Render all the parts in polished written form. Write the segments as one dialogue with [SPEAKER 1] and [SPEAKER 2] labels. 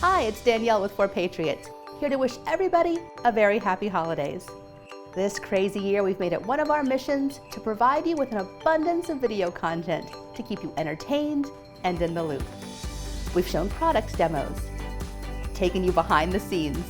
[SPEAKER 1] Hi, it's Danielle with 4Patriots, here to wish everybody a very happy holidays. This crazy year, we've made it one of our missions to provide you with an abundance of video content to keep you entertained and in the loop. We've shown product demos, taken you behind the scenes,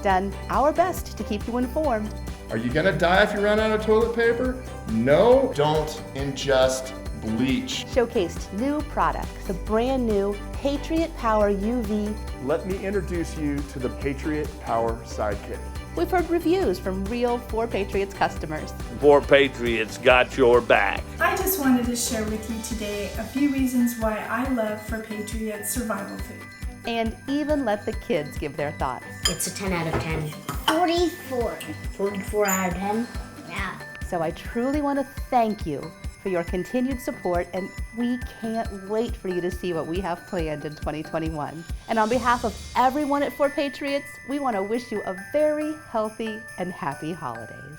[SPEAKER 1] done our best to keep you informed.
[SPEAKER 2] Are you gonna die if you run out of toilet paper? No, don't ingest bleach.
[SPEAKER 1] Showcased new products, the brand new Patriot Power UV.
[SPEAKER 3] Let me introduce you to the Patriot Power Sidekick.
[SPEAKER 1] We've heard reviews from real 4Patriots customers.
[SPEAKER 4] 4Patriots got your back.
[SPEAKER 5] I just wanted to share with you today a few reasons why I love 4Patriots survival food.
[SPEAKER 1] And even let the kids give their thoughts.
[SPEAKER 6] It's a 10 out of 10.
[SPEAKER 7] 44.
[SPEAKER 6] 44 out of 10?
[SPEAKER 7] Yeah.
[SPEAKER 1] So I truly want to thank you for your continued support, and we can't wait for you to see what we have planned in 2021. And on behalf of everyone at 4Patriots, we want to wish you a very healthy and happy holidays.